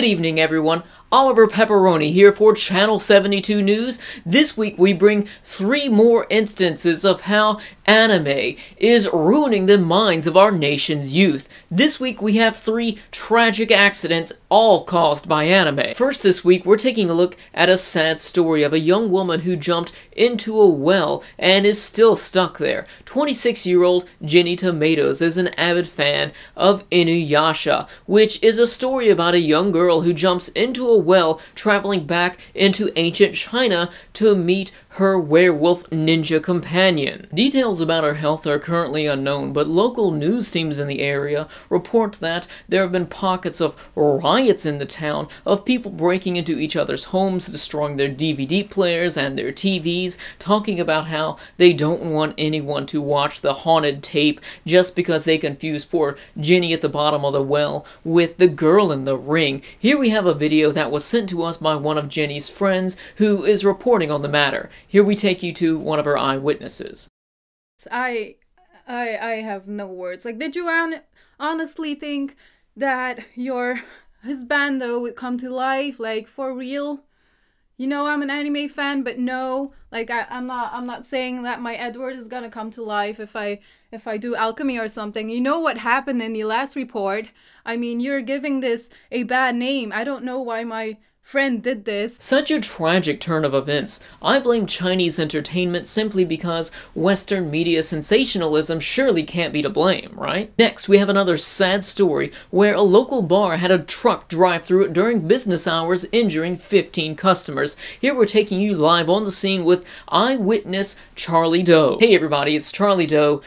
Good evening, everyone. Oliver Pepperoni here for Channel 72 News. This week we bring 3 more instances of how anime is ruining the minds of our nation's youth. This week we have 3 tragic accidents, all caused by anime. First this week we're taking a look at a sad story of a young woman who jumped into a well and is still stuck there. 26-year-old Jenny Tomatoes is an avid fan of Inuyasha, which is a story about a young girl who jumps into a well traveling back into ancient China to meet her werewolf ninja companion. Details about her health are currently unknown, but local news teams in the area report that there have been pockets of riots in the town, of people breaking into each other's homes, destroying their DVD players and their TVs, talking about how they don't want anyone to watch the haunted tape just because they confuse poor Jenny at the bottom of the well with the girl in the ring. Here we have a video that was sent to us by one of Jenny's friends who is reporting on the matter. Here we take you to one of her eyewitnesses. I have no words. Like, did you honestly think that your husbando would come to life? Like, for real? You know, I'm an anime fan, but no. Like, I'm not saying that my Edward is gonna come to life if I do alchemy or something. You know what happened in the last report? I mean, you're giving this a bad name. I don't know why my friend did this. Such a tragic turn of events. I blame Chinese entertainment simply because Western media sensationalism surely can't be to blame, right? Next, we have another sad story where a local bar had a truck drive through it during business hours, injuring 15 customers. Here we're taking you live on the scene with eyewitness Charlie Doe. Hey everybody, it's Charlie Doe.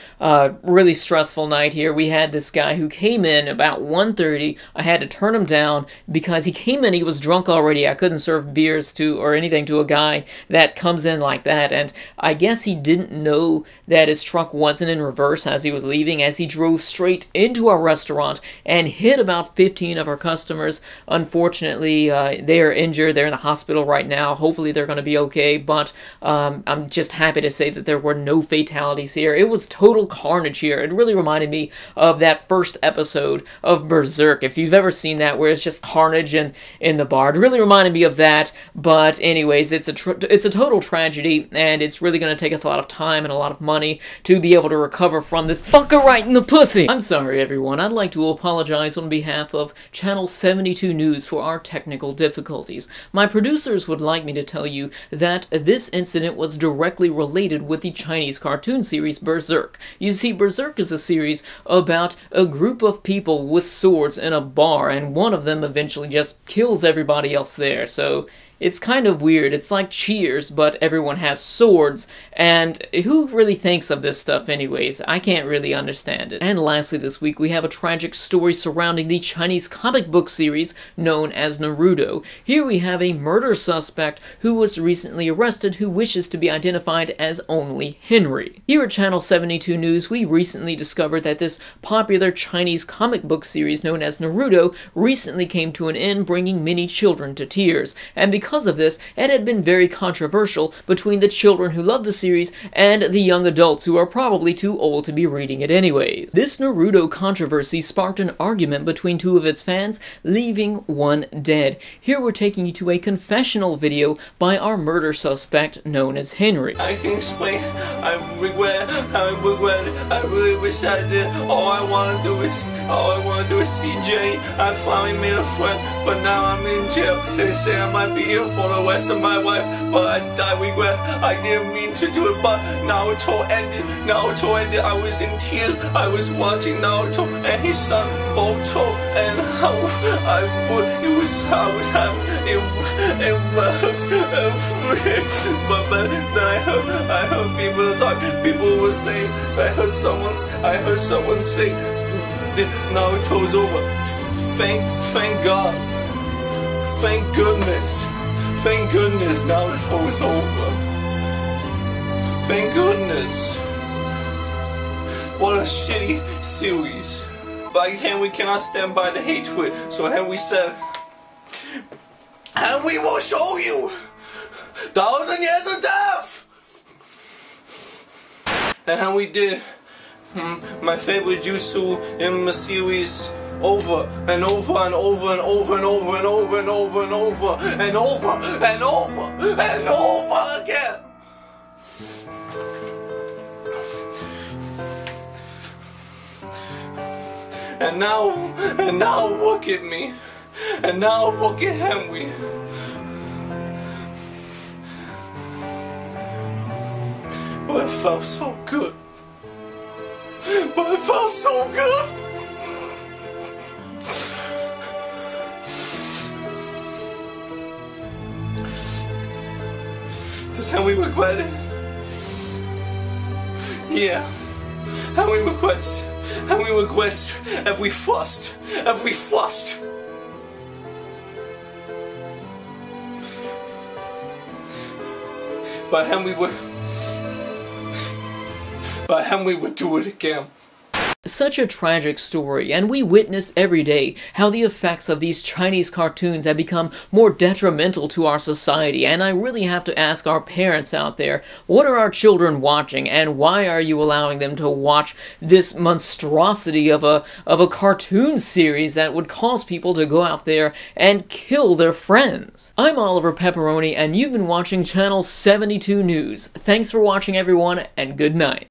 Really stressful night here. We had this guy who came in about 1:30. I had to turn him down because he came in, he was drunk already. I couldn't serve beers to or anything to a guy that comes in like that, and I guess he didn't know that his truck wasn't in reverse as he was leaving, as he drove straight into our restaurant and hit about 15 of our customers. Unfortunately, they are injured. They're in the hospital right now. Hopefully they're going to be okay, but I'm just happy to say that there were no fatalities here. It was total carnage here. It really reminded me of that first episode of Berserk, if you've ever seen that, where it's just carnage in the bar. It really reminded me of that, but anyways, it's a total tragedy, and it's really going to take us a lot of time and a lot of money to be able to recover from this fucker right in the pussy. I'm sorry, everyone. I'd like to apologize on behalf of Channel 72 News for our technical difficulties. My producers would like me to tell you that this incident was directly related with the Chinese cartoon series Berserk. You see, Berserk is a series about a group of people with swords in a bar, and one of them eventually just kills everybody else there, so it's kind of weird. It's like Cheers, but everyone has swords, and who really thinks of this stuff anyways? I can't really understand it. And lastly this week, we have a tragic story surrounding the Chinese comic book series known as Naruto. Here we have a murder suspect who was recently arrested who wishes to be identified as only Henry. Here at Channel 72 News, we recently discovered that this popular Chinese comic book series known as Naruto recently came to an end, bringing many children to tears. And because of this, it had been very controversial between the children who love the series and the young adults who are probably too old to be reading it anyways. This Naruto controversy sparked an argument between 2 of its fans, leaving one dead. Here we're taking you to a confessional video by our murder suspect known as Henry. I can explain, I regret, I really wish I did. All I want to do is see Jenny. I finally made a friend, but now I'm in jail. They say I might be here for the rest of my life, but I regret, I didn't mean to do it, but Naruto ended, I was in tears, I was watching Naruto and his son Boruto, and how I was having it, but then I heard people talk, people were saying, I heard someone say that Naruto's over. Thank God. Thank goodness. Thank goodness Naruto is over. Thank goodness. What a shitty series. But Henry cannot stand by the hatred, so Henry said, and we will show you 1,000 years of death! And Henry did my favorite jutsu in the series, over and over and over and over and over and over and over and over and over and over and over again. And now look at me. And now look at Henry. But it felt so good. But it felt so good. Does Henry regret it? Yeah. Henry regrets every fuss. But Henry would do it again. Such a tragic story, and we witness every day how the effects of these Chinese cartoons have become more detrimental to our society, and I really have to ask our parents out there, what are our children watching, and why are you allowing them to watch this monstrosity of a cartoon series that would cause people to go out there and kill their friends? I'm Oliver Pepperoni, and you've been watching Channel 72 News. Thanks for watching, everyone, and good night.